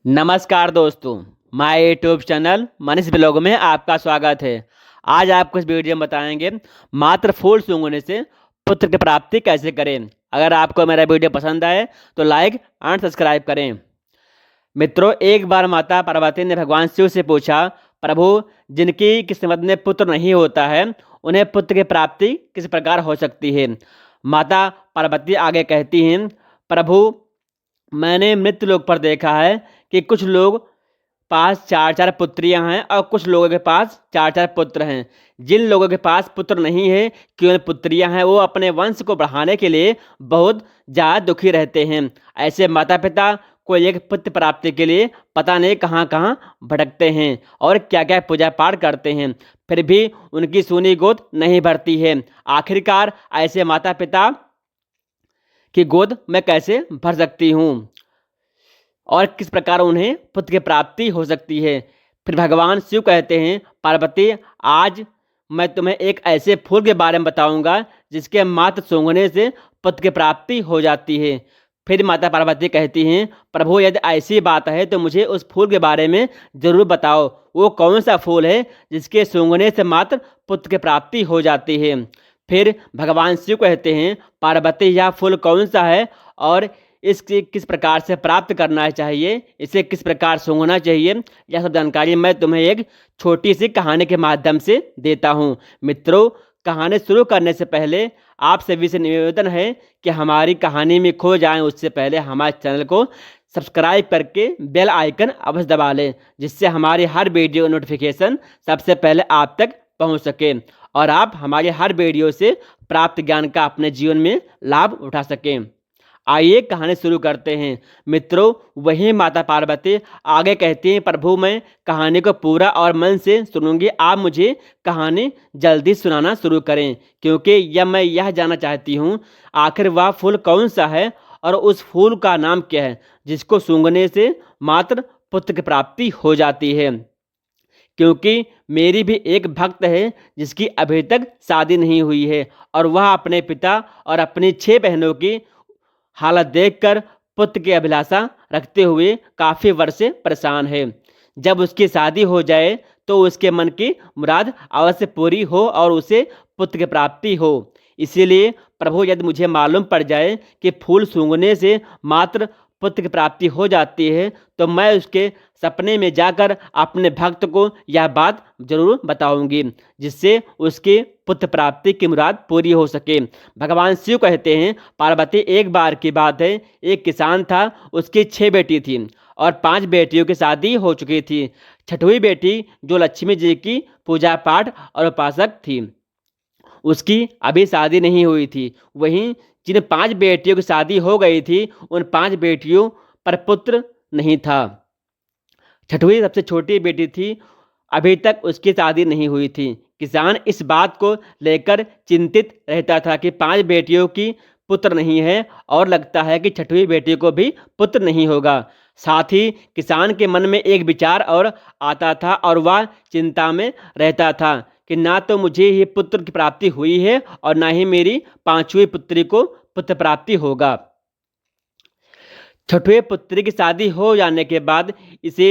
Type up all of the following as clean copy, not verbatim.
नमस्कार दोस्तों, my YouTube channel Manish blog में आपका स्वागत है। आज आपको इस वीडियो में बताएंगे मात्र फूल सूंघने से पुत्र की प्राप्ति कैसे करें। अगर आपको मेरा वीडियो पसंद आए तो लाइक एंड सब्सक्राइब करें। मित्रों, एक बार माता पार्वती ने भगवान शिव से पूछा, प्रभु, जिनकी किस्मत में पुत्र नहीं होता है उन्हें पुत्र की प्राप्ति किस प्रकार हो सकती है। माता पार्वती आगे कहती हैं, प्रभु, मैंने मृत्युलोक पर देखा है कि कुछ लोग पास चार चार पुत्रियां हैं और कुछ लोगों के पास चार चार पुत्र हैं। जिन लोगों के पास पुत्र नहीं है, केवल पुत्रियां हैं, वो अपने वंश को बढ़ाने के लिए बहुत ज़्यादा दुखी रहते हैं। ऐसे माता पिता कोई एक पुत्र प्राप्ति के लिए पता नहीं कहाँ कहाँ भटकते हैं और क्या क्या पूजा पाठ करते हैं, फिर भी उनकी सूनी गोद नहीं भरती है। आखिरकार ऐसे माता पिता की गोद मैं कैसे भर सकती हूँ और किस प्रकार उन्हें पुत्र की प्राप्ति हो सकती है। फिर भगवान शिव कहते हैं, पार्वती, आज मैं तुम्हें एक ऐसे फूल के बारे में बताऊंगा जिसके मात्र सूंघने से पुत्र की प्राप्ति हो जाती है। फिर माता पार्वती कहती हैं, प्रभु, यदि ऐसी बात है तो मुझे उस फूल के बारे में ज़रूर बताओ। वो कौन सा फूल है जिसके सूंघने से मात्र पुत्र की प्राप्ति हो जाती है। फिर भगवान शिव कहते हैं, पार्वती, यह फूल कौन सा है और इसकी किस प्रकार से प्राप्त करना चाहिए, इसे किस प्रकार सूंघना चाहिए, यह सब जानकारी मैं तुम्हें एक छोटी सी कहानी के माध्यम से देता हूँ। मित्रों, कहानी शुरू करने से पहले आप सभी से निवेदन है कि हमारी कहानी में खो जाएं उससे पहले हमारे चैनल को सब्सक्राइब करके बेल आइकन अवश्य दबा लें, जिससे हमारी हर वीडियो नोटिफिकेशन सबसे पहले आप तक पहुंच सके और आप हमारे हर वीडियो से प्राप्त ज्ञान का अपने जीवन में लाभ उठा सकें। आइए कहानी शुरू करते हैं। मित्रों, वही माता पार्वती आगे कहती हैं, प्रभु, मैं कहानी को पूरा और मन से सुनूंगी। आप मुझे कहानी जल्दी सुनाना शुरू करें, क्योंकि मैं यह जानना चाहती हूँ आखिर वह फूल कौन सा है और उस फूल का नाम क्या है जिसको सूंघने से मात्र पुत्र की प्राप्ति हो जाती है। क्योंकि मेरी भी एक भक्त है जिसकी अभी तक शादी नहीं हुई है और वह अपने पिता और अपनी 6 बहनों की हालत देखकर पुत्र की अभिलाषा रखते हुए काफ़ी वर्ष से परेशान है। जब उसकी शादी हो जाए तो उसके मन की मुराद अवश्य पूरी हो और उसे पुत्र की प्राप्ति हो। इसीलिए प्रभु, यदि मुझे मालूम पड़ जाए कि फूल सूंघने से मात्र पुत्र की प्राप्ति हो जाती है तो मैं उसके सपने में जाकर अपने भक्त को यह बात जरूर बताऊंगी, जिससे उसकी पुत्र प्राप्ति की मुराद पूरी हो सके। भगवान शिव कहते हैं, पार्वती, एक बार की बात है, एक किसान था, उसकी 6 बेटी थी और 5 बेटियों की शादी हो चुकी थी। 6वीं बेटी, जो लक्ष्मी जी की पूजा पाठ और उपासक थी, उसकी अभी शादी नहीं हुई थी। वहीं जिन 5 बेटियों की शादी हो गई थी, उन 5 बेटियों पर पुत्र नहीं था। 6वीं सबसे छोटी बेटी थी, अभी तक उसकी शादी नहीं हुई थी। किसान इस बात को लेकर चिंतित रहता था कि 5 बेटियों की पुत्र नहीं है और लगता है कि 6वीं बेटी को भी पुत्र नहीं होगा। साथ ही किसान के मन में एक विचार और आता था और वह चिंता में रहता था कि ना तो मुझे ही पुत्र की प्राप्ति हुई है और ना ही मेरी 5वीं पुत्री को पुत्र प्राप्ति होगा। 6वें पुत्री की शादी हो जाने के बाद इसे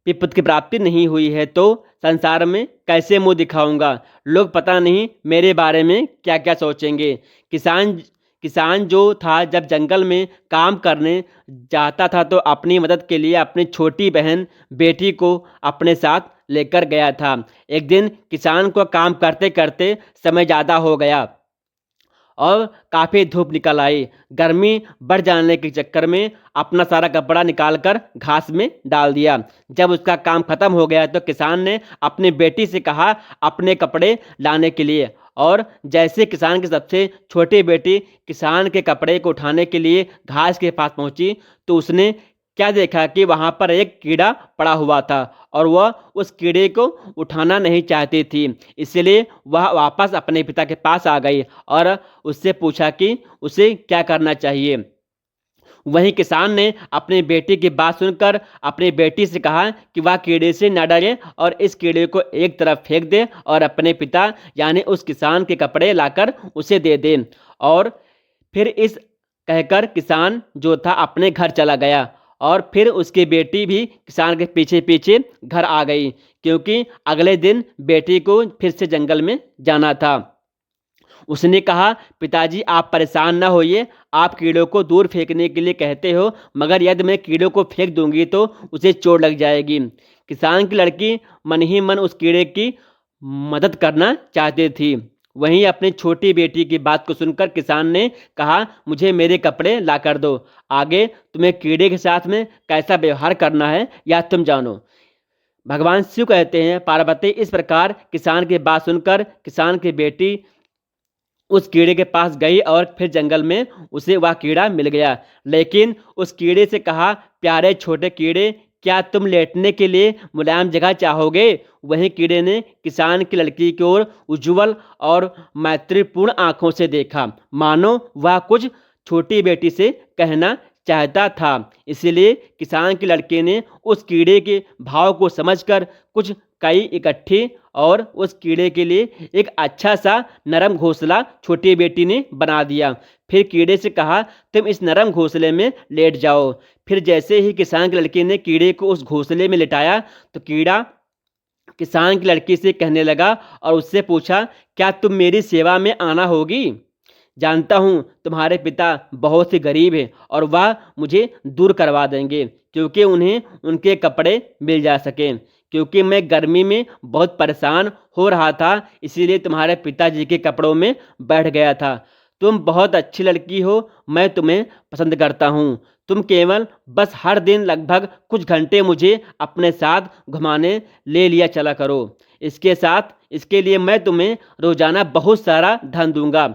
भी पुत्र की प्राप्ति नहीं हुई है तो संसार में कैसे मुंह दिखाऊंगा। लोग पता नहीं मेरे बारे में क्या क्या सोचेंगे। किसान जो था, जब जंगल में काम करने जाता था तो अपनी मदद के लिए अपनी छोटी बहन बेटी को अपने साथ लेकर गया था। एक दिन किसान को काम करते करते समय ज़्यादा हो गया और काफ़ी धूप निकल आई। गर्मी बढ़ जाने के चक्कर में अपना सारा कपड़ा निकालकर घास में डाल दिया। जब उसका काम खत्म हो गया तो किसान ने अपनी बेटी से कहा अपने कपड़े लाने के लिए, और जैसे किसान की सबसे छोटी बेटी किसान के कपड़े को उठाने के लिए घास के पास पहुंची तो उसने क्या देखा कि वहां पर एक कीड़ा पड़ा हुआ था और वह उस कीड़े को उठाना नहीं चाहती थी। इसलिए वह वापस अपने पिता के पास आ गई और उससे पूछा कि उसे क्या करना चाहिए। वहीं किसान ने अपनी बेटी की बात सुनकर अपनी बेटी से कहा कि वह कीड़े से न डरे और इस कीड़े को एक तरफ फेंक दे और अपने पिता यानी उस किसान के कपड़े लाकर उसे दे दे। और फिर इस कहकर किसान जो था अपने घर चला गया और फिर उसकी बेटी भी किसान के पीछे पीछे घर आ गई, क्योंकि अगले दिन बेटी को फिर से जंगल में जाना था। उसने कहा, पिताजी आप परेशान न होइए, आप कीड़ों को दूर फेंकने के लिए कहते हो, मगर यदि मैं कीड़ों को फेंक दूंगी तो उसे चोट लग जाएगी। किसान की लड़की मन ही मन उस कीड़े की मदद करना चाहती थी। वहीं अपनी छोटी बेटी की बात को सुनकर किसान ने कहा, मुझे मेरे कपड़े ला कर दो। आगे तुम्हें कीड़े के साथ में कैसा व्यवहार करना है या तुम जानो। भगवान शिव कहते हैं, पार्वती इस प्रकार किसान की बात सुनकर किसान की बेटी उस कीड़े के पास गई और फिर जंगल में उसे वह कीड़ा मिल गया। लेकिन उस कीड़े से कहा, प्यारे छोटे कीड़े, क्या तुम लेटने के लिए मुलायम जगह चाहोगे? वहीं कीड़े ने किसान की लड़की की ओर उज्जवल और मैत्रीपूर्ण आंखों से देखा, मानो वह कुछ छोटी बेटी से कहना चाहता था। इसलिए किसान की लड़की ने उस कीड़े के भाव को समझकर कुछ कई इकट्ठी और उस कीड़े के लिए एक अच्छा सा नरम घोंसला छोटी बेटी ने बना दिया। फिर कीड़े से कहा, तुम इस नरम घोंसले में लेट जाओ। फिर जैसे ही किसान की लड़की ने कीड़े को उस घोंसले में लिटाया तो कीड़ा किसान की लड़की से कहने लगा और उससे पूछा, क्या तुम मेरी सेवा में आना होगी? जानता हूँ तुम्हारे पिता बहुत ही गरीब हैं और वह मुझे दूर करवा देंगे, क्योंकि उन्हें उनके कपड़े मिल जा सकें। क्योंकि मैं गर्मी में बहुत परेशान हो रहा था, इसीलिए तुम्हारे पिताजी के कपड़ों में बैठ गया था। तुम बहुत अच्छी लड़की हो, मैं तुम्हें पसंद करता हूँ। तुम केवल बस हर दिन लगभग कुछ घंटे मुझे अपने साथ घुमाने ले लिया चला करो। इसके लिए मैं तुम्हें रोजाना बहुत सारा धन दूंगा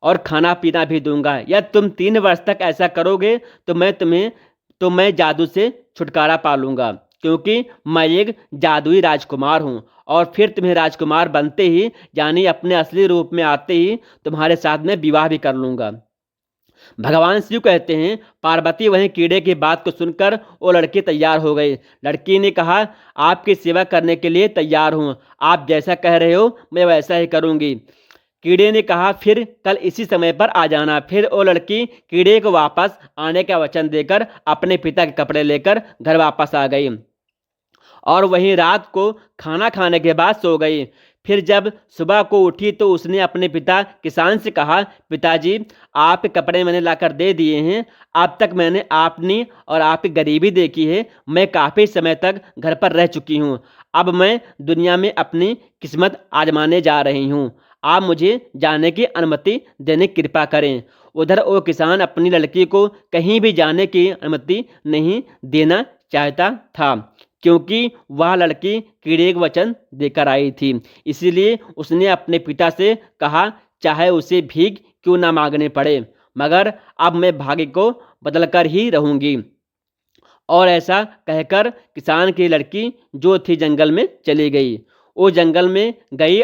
और खाना पीना भी दूंगा। या तुम 3 वर्ष तक ऐसा करोगे तो मैं जादू से छुटकारा पा लूंगा, क्योंकि मैं एक जादुई राजकुमार हूँ। और फिर तुम्हें राजकुमार बनते ही, यानी अपने असली रूप में आते ही, तुम्हारे साथ में विवाह भी कर लूंगा। भगवान शिव कहते हैं, पार्वती वहीं कीड़े की बात को सुनकर वो लड़की तैयार हो गई। लड़की ने कहा, आपकी सेवा करने के लिए तैयार हूँ, आप जैसा कह रहे हो मैं वैसा ही करूँगी। कीड़े ने कहा, फिर कल इसी समय पर आ जाना। फिर वो लड़की कीड़े को वापस आने का वचन देकर अपने पिता के कपड़े लेकर घर वापस आ गई और वहीं रात को खाना खाने के बाद सो गई। फिर जब सुबह को उठी तो उसने अपने पिता किसान से कहा, पिताजी आपके कपड़े मैंने लाकर दे दिए हैं। अब तक मैंने आपनी और आपकी गरीबी देखी है। मैं काफ़ी समय तक घर पर रह चुकी हूँ। अब मैं दुनिया में अपनी किस्मत आजमाने जा रही हूँ। आप मुझे जाने की अनुमति देने की कृपा करें। उधर वो किसान अपनी लड़की को कहीं भी जाने की अनुमति नहीं देना चाहता था, क्योंकि वह लड़की कीड़े को वचन देकर आई थी। इसीलिए उसने अपने पिता से कहा, चाहे उसे भीख क्यों ना मांगने पड़े, मगर अब मैं भाग्य को बदलकर ही रहूंगी। और ऐसा कहकर किसान की लड़की जो थी जंगल में चली गई। वो जंगल में गई,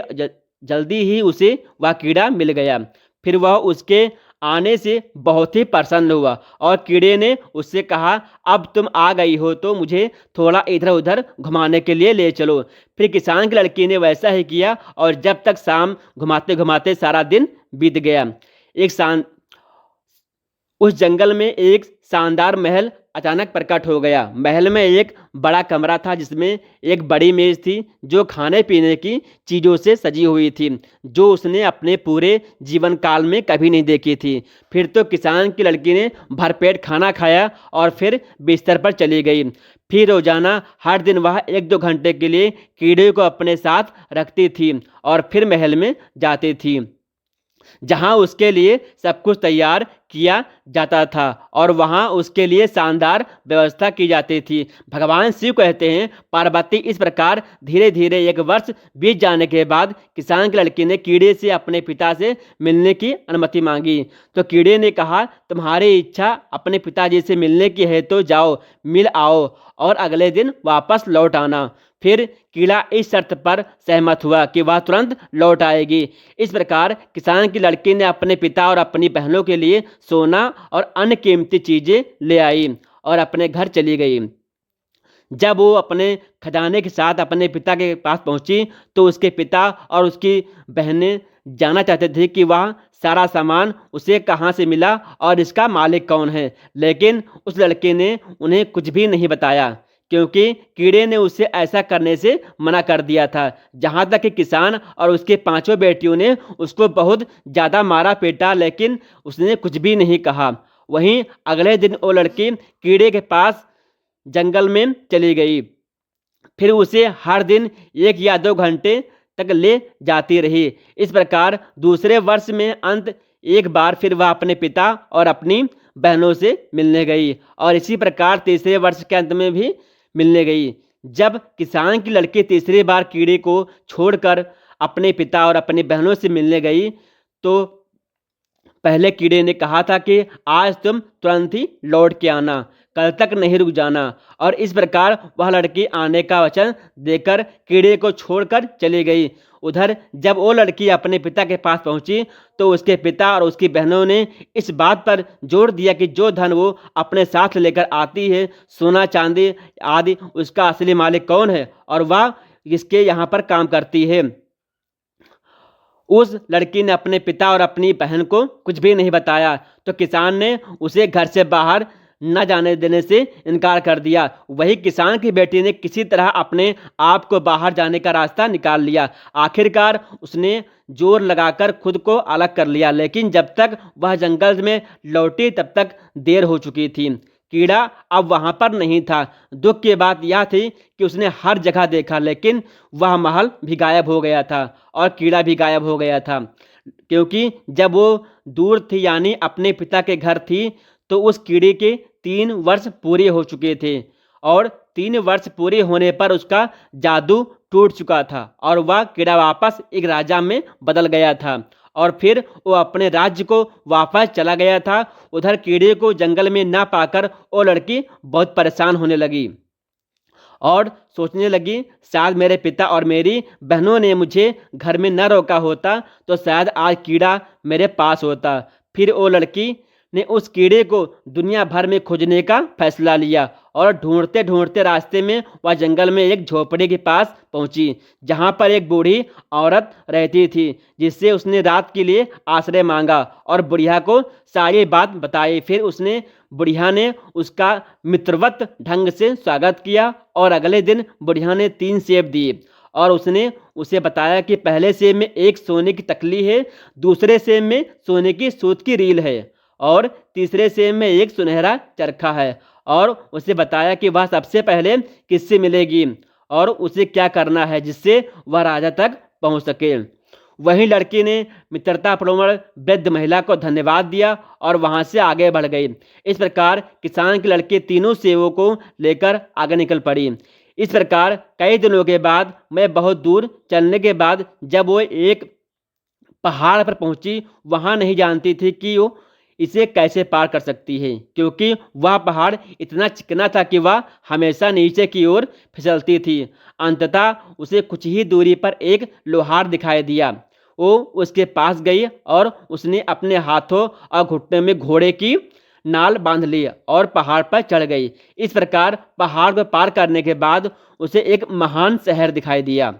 जल्दी ही उसे वह कीड़ा मिल गया। फिर वह उसके आने से बहुत ही प्रसन्न हुआ और कीड़े ने उससे कहा, अब तुम आ गई हो तो मुझे थोड़ा इधर उधर घुमाने के लिए ले चलो। फिर किसान की लड़की ने वैसा ही किया और जब तक शाम घुमाते घुमाते सारा दिन बीत गया। उस जंगल में एक शानदार महल अचानक प्रकट हो गया। महल में एक बड़ा कमरा था, जिसमें एक बड़ी मेज थी जो खाने पीने की चीज़ों से सजी हुई थी, जो उसने अपने पूरे जीवन काल में कभी नहीं देखी थी। फिर तो किसान की लड़की ने भरपेट खाना खाया और फिर बिस्तर पर चली गई। फिर रोजाना हर दिन वह 1-2 घंटे के लिए कीड़े को अपने साथ रखती थी और फिर महल में जाती थी, जहां उसके लिए सब कुछ तैयार किया जाता था और वहां उसके लिए शानदार व्यवस्था की जाती थी। भगवान शिव कहते हैं, पार्वती इस प्रकार धीरे धीरे 1 वर्ष बीत जाने के बाद किसान की लड़की ने कीड़े से अपने पिता से मिलने की अनुमति मांगी। तो कीड़े ने कहा, तुम्हारी इच्छा अपने पिताजी से मिलने की है तो जाओ, मिल आओ और अगले दिन वापस लौट आना। फिर कीड़ा इस शर्त पर सहमत हुआ कि वह तुरंत लौट आएगी। इस प्रकार किसान की लड़की ने अपने पिता और अपनी बहनों के लिए सोना और अन्य कीमती चीजें ले आई और अपने घर चली गई। जब वो अपने खजाने के साथ अपने पिता के पास पहुंची तो उसके पिता और उसकी बहनें जानना चाहते थे कि वह सारा सामान उसे कहाँ से मिला और इसका मालिक कौन है। लेकिन उस लड़के ने उन्हें कुछ भी नहीं बताया, क्योंकि कीड़े ने उसे ऐसा करने से मना कर दिया था। जहाँ तक कि किसान और उसके पांचों बेटियों ने उसको बहुत ज़्यादा मारा पीटा, लेकिन उसने कुछ भी नहीं कहा। वहीं अगले दिन वो लड़की कीड़े के पास जंगल में चली गई। फिर उसे हर दिन 1 या 2 घंटे तक ले जाती रही। इस प्रकार दूसरे वर्ष में अंत एक बार फिर वह अपने पिता और अपनी बहनों से मिलने गई, और इसी प्रकार तीसरे वर्ष के अंत में भी मिलने गई। जब किसान की लड़की तीसरी बार कीड़े को छोड़कर अपने पिता और अपनी बहनों से मिलने गई, तो पहले कीड़े ने कहा था कि आज तुम तुरंत ही लौट के आना, कल तक नहीं रुक जाना। और इस प्रकार वह लड़की आने का वचन देकर कीड़े को छोड़कर चली गई। उधर जब वो लड़की अपने पिता के पास पहुंची, तो उसके पिता और उसकी बहनों ने इस बात पर जोर दिया कि जो धन वो अपने साथ लेकर आती है, सोना चांदी आदि, उसका असली मालिक कौन है और वह किसके यहाँ पर काम करती है। उस लड़की ने अपने पिता और अपनी बहन को कुछ भी नहीं बताया, तो किसान ने उसे घर से बाहर न जाने देने से इनकार कर दिया। वही किसान की बेटी ने किसी तरह अपने आप को बाहर जाने का रास्ता निकाल लिया। आखिरकार उसने जोर लगाकर खुद को अलग कर लिया, लेकिन जब तक वह जंगल में लौटी तब तक देर हो चुकी थी। कीड़ा अब वहां पर नहीं था। दुख की बात यह थी कि उसने हर जगह देखा, लेकिन वह महल भी गायब हो गया था और कीड़ा भी गायब हो गया था। क्योंकि जब वो दूर थी, यानी अपने पिता के घर थी, तो उस कीड़े के 3 वर्ष पूरे हो चुके थे, और 3 वर्ष पूरे होने पर उसका जादू टूट चुका था और वह कीड़ा वापस एक राजा में बदल गया था, और फिर वो अपने राज्य को वापस चला गया था। उधर कीड़े को जंगल में ना पाकर वो लड़की बहुत परेशान होने लगी और सोचने लगी, शायद मेरे पिता और मेरी बहनों ने मुझे घर में न रोका होता तो शायद आज कीड़ा मेरे पास होता। फिर वो लड़की ने उस कीड़े को दुनिया भर में खोजने का फैसला लिया, और ढूंढते ढूंढते रास्ते में वह जंगल में एक झोपड़ी के पास पहुंची, जहां पर एक बूढ़ी औरत रहती थी, जिससे उसने रात के लिए आश्रय मांगा और बुढ़िया को सारी बात बताई। फिर उसने बुढ़िया ने उसका मित्रवत ढंग से स्वागत किया, और अगले दिन बुढ़िया ने 3 सेब दिए, और उसने उसे बताया कि पहले सेब में एक सोने की तकली है, दूसरे सेब में सोने की सूत की रील है, और तीसरे सेब में एक सुनहरा चरखा है। और उसे बताया कि वह सबसे पहले किससे मिलेगी और उसे क्या करना है जिससे वह राजा तक पहुंच सके। वहीं लड़की ने मित्रतापूर्ण वृद्ध महिला को धन्यवाद दिया और वहां से आगे बढ़ गई। इस प्रकार किसान की लड़की तीनों सेवों को लेकर आगे निकल पड़ी। इस प्रकार कई दिनों के बाद, मैं बहुत दूर चलने के बाद, जब वो एक पहाड़ पर पहुंची, वहां नहीं जानती थी कि वो इसे कैसे पार कर सकती है, क्योंकि वह पहाड़ इतना चिकना था कि वह हमेशा नीचे की ओर फिसलती थी। अंततः उसे कुछ ही दूरी पर एक लोहार दिखाई दिया। वो उसके पास गई और उसने अपने हाथों और घुटने में घोड़े की नाल बांध ली और पहाड़ पर चढ़ गई। इस प्रकार पहाड़ को पार करने के बाद उसे एक महान शहर दिखाई दिया।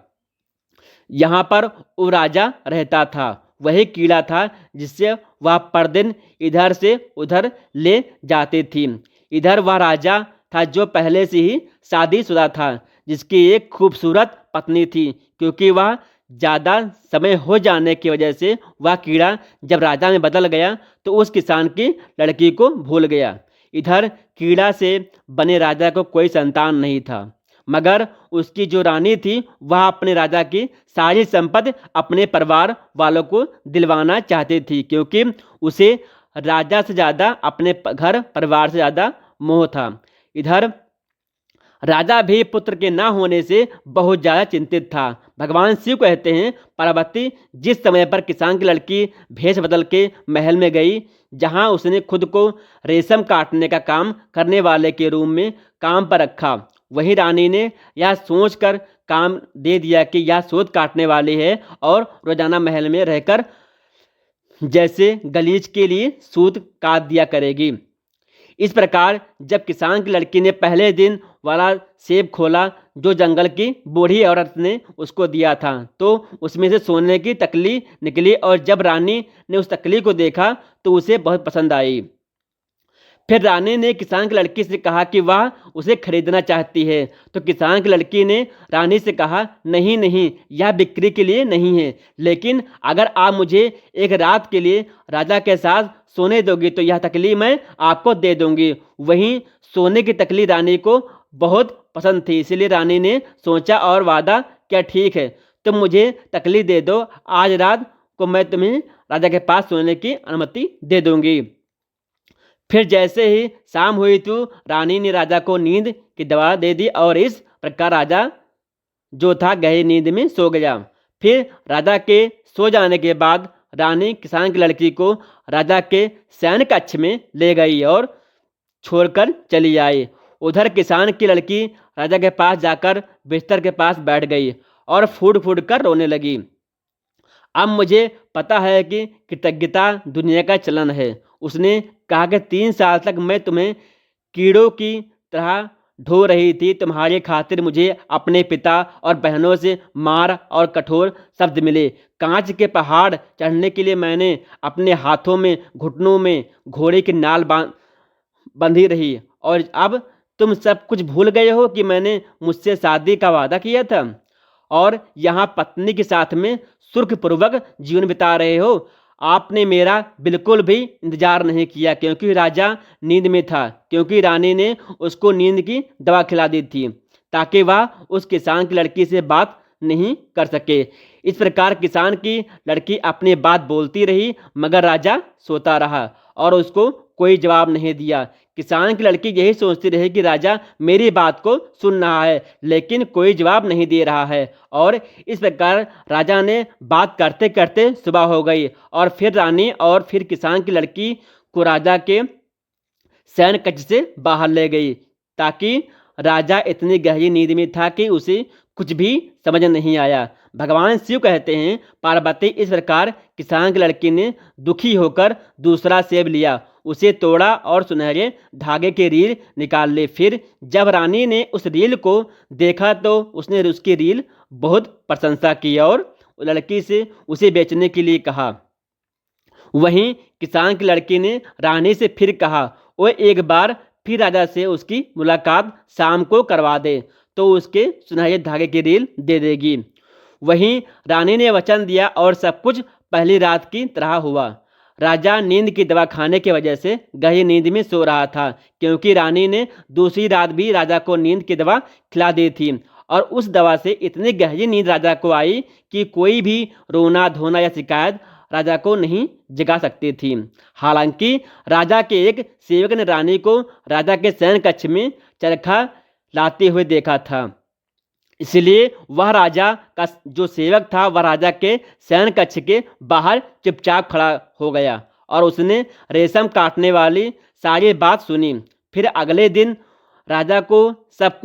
यहाँ पर वो राजा रहता था। वही कीड़ा था जिससे वह पर दिन इधर से उधर ले जाती थी। इधर वह राजा था जो पहले से ही शादीशुदा था, जिसकी एक खूबसूरत पत्नी थी। क्योंकि वह ज़्यादा समय हो जाने की वजह से वह कीड़ा जब राजा में बदल गया तो उस किसान की लड़की को भूल गया। इधर कीड़ा से बने राजा को कोई संतान नहीं था, मगर उसकी जो रानी थी वह अपने राजा की सारी संपत्ति अपने परिवार वालों को दिलवाना चाहती थी, क्योंकि उसे राजा से ज़्यादा अपने घर परिवार से ज़्यादा मोह था। इधर राजा भी पुत्र के ना होने से बहुत ज़्यादा चिंतित था। भगवान शिव कहते हैं, पार्वती जिस समय पर किसान की लड़की भेष बदल के महल में गई, जहां उसने खुद को रेशम काटने का काम करने वाले के रूम में काम पर रखा, वही रानी ने यह सोचकर काम दे दिया कि यह सूत काटने वाली है और रोजाना महल में रहकर जैसे गलीच के लिए सूत काट दिया करेगी। इस प्रकार जब किसान की लड़की ने पहले दिन वाला सेब खोला जो जंगल की बूढ़ी औरत ने उसको दिया था, तो उसमें से सोने की तकली निकली और जब रानी ने उस तकली को देखा तो उसे बहुत पसंद आई। फिर रानी ने किसान की लड़की से कहा कि वह उसे खरीदना चाहती है। तो किसान की लड़की ने रानी से कहा, नहीं नहीं, यह बिक्री के लिए नहीं है, लेकिन अगर आप मुझे एक रात के लिए राजा के साथ सोने दोगी तो यह तकली मैं आपको दे दूंगी। वहीं सोने की तकली रानी को बहुत पसंद थी, इसलिए रानी ने सोचा और वादा किया, ठीक है, तुम मुझे तकली दे दो, आज रात को मैं तुम्हें राजा के पास सोने की अनुमति दे दूंगी। फिर जैसे ही शाम हुई तो रानी ने राजा को नींद की दवा दे दी और इस प्रकार राजा जो था गहरी नींद में सो गया। फिर राजा के सो जाने के बाद रानी किसान की लड़की को राजा के शयन कक्ष में ले गई और छोड़कर चली आई। उधर किसान की लड़की राजा के पास जाकर बिस्तर के पास बैठ गई और फूट फूट कर रोने लगी। अब मुझे पता है कि कृतज्ञता दुनिया का चलन है। उसने कहा कि 3 साल तक मैं तुम्हें कीड़ों की तरह ढो रही थी, तुम्हारे खातिर मुझे अपने पिता और बहनों से मार और कठोर शब्द मिले। कांच के पहाड़ चढ़ने के लिए मैंने अपने हाथों में घुटनों में घोड़े की नाल बंधी रही, और अब तुम सब कुछ भूल गए हो कि मैंने मुझसे शादी का वादा किया था और यहाँ पत्नी के साथ में सुखपूर्वक जीवन बिता रहे हो। आपने मेरा बिल्कुल भी इंतजार नहीं किया, क्योंकि राजा नींद में था, क्योंकि रानी ने उसको नींद की दवा खिला दी थी ताकि वह उस किसान की लड़की से बात नहीं कर सके। इस प्रकार किसान की लड़की अपनी बात बोलती रही, मगर राजा सोता रहा और उसको कोई जवाब नहीं दिया। किसान की लड़की यही सोचती रही कि राजा मेरी बात को सुन रहा है, लेकिन कोई जवाब नहीं दे रहा है। और इस प्रकार राजा ने बात करते करते सुबह हो गई और फिर रानी और फिर किसान की लड़की को राजा के शयन कक्ष से बाहर ले गई, ताकि राजा इतनी गहरी नींद में था कि उसे कुछ भी समझ नहीं आया। भगवान शिव कहते हैं, पार्वती, इस प्रकार किसान की लड़की ने दुखी होकर दूसरा सेब लिया, उसे तोड़ा और सुनहरे धागे के रील निकाल ली। फिर जब रानी ने उस रील को देखा तो उसने उसकी रील बहुत प्रशंसा की और लड़की से उसे बेचने के लिए कहा। वहीं किसान की लड़की ने रानी से फिर कहा, वो एक बार फिर राजा से उसकी मुलाकात शाम को करवा दे तो उसके सुनहरे धागे की रील दे देगी। वहीं रानी ने वचन दिया और सब कुछ पहली रात की तरह हुआ। राजा नींद की दवा खाने की वजह से गहरी नींद में सो रहा था, क्योंकि रानी ने दूसरी रात भी राजा को नींद की दवा खिला दी थी और उस दवा से इतनी गहरी नींद राजा को आई कि कोई भी रोना धोना या शिकायत राजा को नहीं जगा सकती थी। हालांकि राजा के एक सेवक ने रानी को राजा के शयन कक्ष में चरखा लाते हुए देखा था, इसलिए वह राजा का जो सेवक था वह राजा के शयन कक्ष के बाहर चुपचाप खड़ा हो गया और उसने रेशम काटने वाली सारी बात सुनी। फिर अगले दिन राजा को सब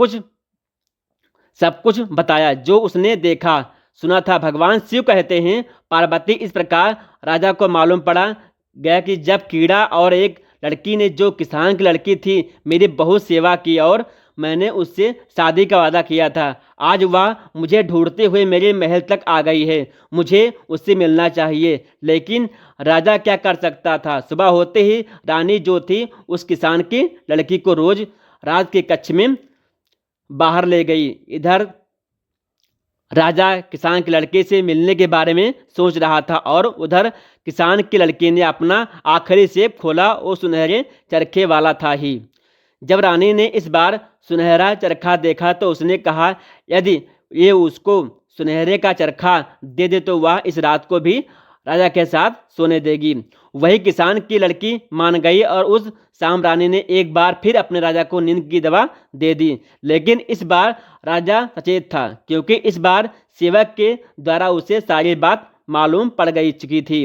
कुछ बताया जो उसने देखा सुना था। भगवान शिव कहते हैं, पार्वती, इस प्रकार राजा को मालूम पड़ा गया कि जब कीड़ा और एक लड़की ने, जो किसान की लड़की थी, मेरी बहुत सेवा की और मैंने उससे शादी का वादा किया था, आज वह मुझे ढूंढते हुए मेरे महल तक आ गई है। मुझे उससे मिलना चाहिए, लेकिन राजा क्या कर सकता था। सुबह होते ही रानी जो थी उस किसान की लड़की को रोज रात के कक्ष में बाहर ले गई। इधर राजा किसान की लड़के से मिलने के बारे में सोच रहा था और उधर किसान की लड़की ने अपना आखिरी सेब खोला, वो सुनहरे चरखे वाला था ही। जब रानी ने इस बार सुनहरा चरखा देखा तो उसने कहा, यदि ये उसको सुनहरे का चरखा दे दे तो वह इस रात को भी राजा के साथ सोने देगी। वही किसान की लड़की मान गई और उस शाम रानी ने एक बार फिर अपने राजा को नींद की दवा दे दी, लेकिन इस बार राजा सचेत था, क्योंकि इस बार सेवक के द्वारा उसे सारी बात मालूम पड़ गई चुकी थी।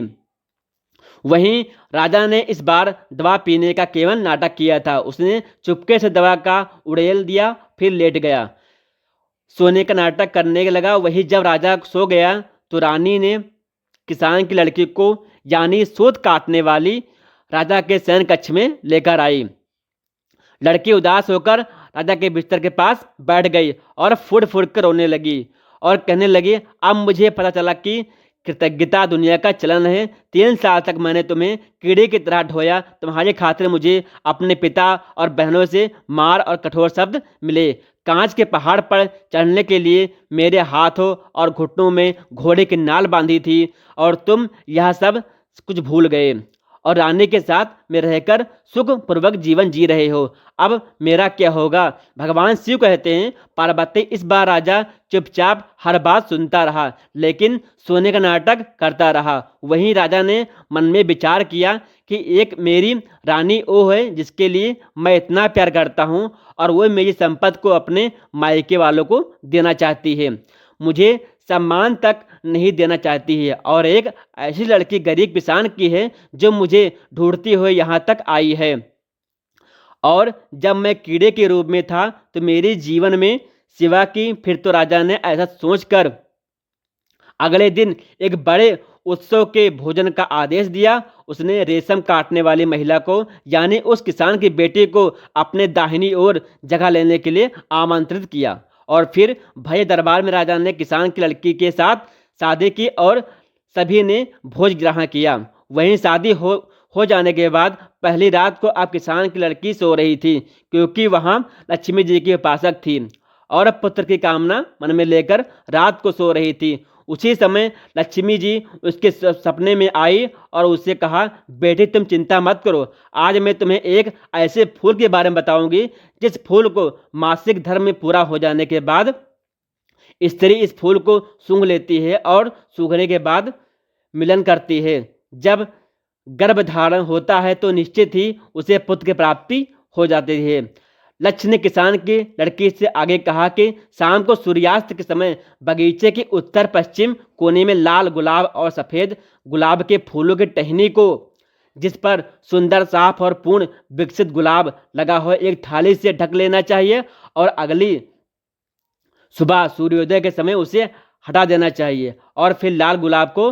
वहीं राजा ने इस बार दवा पीने का केवल नाटक किया था। उसने चुपके से दवा का उड़ेल दिया, फिर लेट गया, सोने का नाटक करने लगा। वही जब राजा सो गया तो रानी ने किसान की लड़की को, यानी सूत काटने वाली, राजा के शयन कक्ष में लेकर आई। लड़की उदास होकर राजा के बिस्तर के पास बैठ गई और फुड़ फुड़ कर रोने लगी और कहने लगी, अब मुझे पता चला कि कृतज्ञता दुनिया का चलन है। 3 साल तक मैंने तुम्हें कीड़े की तरह ढोया। तुम्हारी खातिर मुझे अपने पिता और बहनों से मार और कठोर शब्द मिले। कांच के पहाड़ पर चढ़ने के लिए मेरे हाथों और घुटनों में घोड़े की नाल बांधी थी और तुम यह सब कुछ भूल गए और रानी के साथ में रहकर सुखपूर्वक जीवन जी रहे हो। अब मेरा क्या होगा? भगवान शिव कहते हैं, पार्वती इस बार राजा चुपचाप हर बात सुनता रहा, लेकिन सोने का नाटक करता रहा। वहीं राजा ने मन में विचार किया कि एक मेरी रानी वो है जिसके लिए मैं इतना प्यार करता हूँ और वो मेरी संपत्ति को अपने मायके वालों को देना चाहती है, मुझे सम्मान तक नहीं देना चाहती है और एक ऐसी लड़की गरीब किसान की है जो मुझे ढूंढती हुए यहाँ तक आई है। और जब मैं कीड़े के रूप में था तो मेरे जीवन में सेवा की। फिर तो राजा ने ऐसा सोचकर अगले दिन एक बड़े उत्सव के भोजन का आदेश दिया। उसने रेशम काटने वाली महिला को यानी उस किसान की बेटी को अपने दाहिनी ओर जगह लेने के लिए आमंत्रित किया और फिर भय दरबार में राजा ने किसान की लड़की के साथ शादी की और सभी ने भोज ग्रहण किया। वहीं शादी हो जाने के बाद पहली रात को अब किसान की लड़की सो रही थी, क्योंकि वहाँ लक्ष्मी जी की उपासक थी और पुत्र की कामना मन में लेकर रात को सो रही थी। उसी समय लक्ष्मी जी उसके सपने में आई और उससे कहा, बेटी तुम चिंता मत करो, आज मैं तुम्हें एक ऐसे फूल के बारे में बताऊंगी जिस फूल को मासिक धर्म में पूरा हो जाने के बाद स्त्री इस फूल को सूंघ लेती है और सूंघने के बाद मिलन करती है। जब गर्भधारण होता है तो निश्चित ही उसे पुत्र की प्राप्ति हो जाती है। लक्ष्य ने किसान की लड़की से आगे कहा कि शाम को सूर्यास्त के समय बगीचे के उत्तर पश्चिम कोने में लाल गुलाब और सफ़ेद गुलाब के फूलों की टहनी को, जिस पर सुंदर साफ और पूर्ण विकसित गुलाब लगा हो, एक थाली से ढक लेना चाहिए और अगली सुबह सूर्योदय के समय उसे हटा देना चाहिए और फिर लाल गुलाब को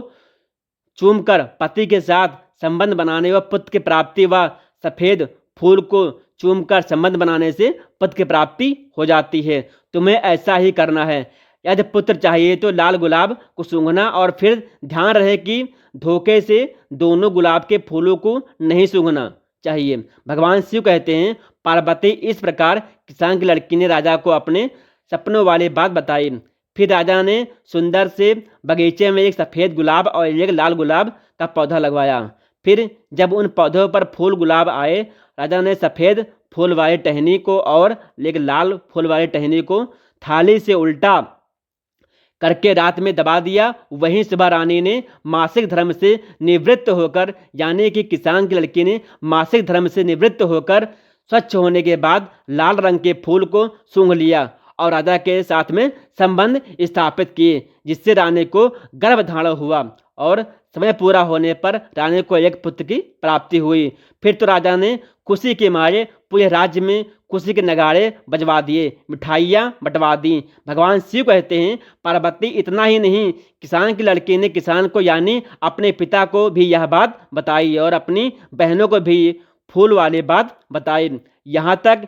चूमकर पति के साथ संबंध बनाने व पुत्र की प्राप्ति व सफ़ेद फूल को चूमकर संबंध बनाने से पुत्र की प्राप्ति हो जाती है। तुम्हें ऐसा ही करना है। यदि पुत्र चाहिए तो लाल गुलाब को सूंघना और फिर ध्यान रहे कि धोखे से दोनों गुलाब के फूलों को नहीं सूंघना चाहिए। भगवान शिव कहते हैं, पार्वती इस प्रकार किसान की लड़की ने राजा को अपने सपनों वाली बात बताई। फिर राजा ने सुंदर से बगीचे में एक सफ़ेद गुलाब और एक लाल गुलाब का पौधा लगवाया। फिर जब उन पौधों पर फूल गुलाब आए, राजा ने सफ़ेद फूल वाली टहनी को और एक लाल फूल वाली टहनी को थाली से उल्टा करके रात में दबा दिया। वहीं सुबह रानी ने मासिक धर्म से निवृत्त होकर यानी कि किसान की लड़की ने मासिक धर्म से निवृत्त होकर स्वच्छ होने के बाद लाल रंग के फूल को सूंघ लिया और राजा के साथ में संबंध स्थापित किए, जिससे रानी को गर्भधारण हुआ और समय पूरा होने पर रानी को एक पुत्र की प्राप्ति हुई। फिर तो राजा ने खुशी के मारे पूरे राज्य में खुशी के नगाड़े बजवा दिए, मिठाइयाँ बंटवा दी। भगवान शिव कहते हैं, पार्वती इतना ही नहीं, किसान की लड़की ने किसान को यानी अपने पिता को भी यह बात बताई और अपनी बहनों को भी फूल वाली बात बताई। यहाँ तक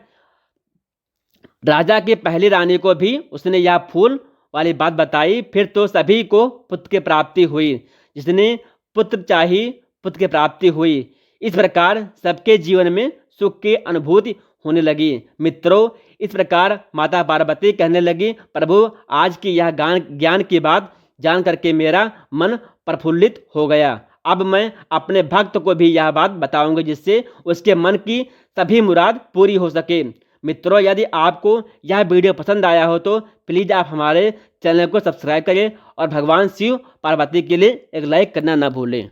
राजा की पहली रानी को भी उसने यह फूल वाली बात बताई। फिर तो सभी को पुत्र की प्राप्ति हुई, जिसने पुत्र चाही पुत्र की प्राप्ति हुई। इस प्रकार सबके जीवन में सुख की अनुभूति होने लगी। मित्रों, इस प्रकार माता पार्वती कहने लगी, प्रभु आज की यह ज्ञान की बात जान करके मेरा मन प्रफुल्लित हो गया। अब मैं अपने भक्त को भी यह बात बताऊंगी जिससे उसके मन की सभी मुराद पूरी हो सके। मित्रों, यदि आपको यह वीडियो पसंद आया हो तो प्लीज़ आप हमारे चैनल को सब्सक्राइब करें और भगवान शिव पार्वती के लिए एक लाइक करना ना भूलें।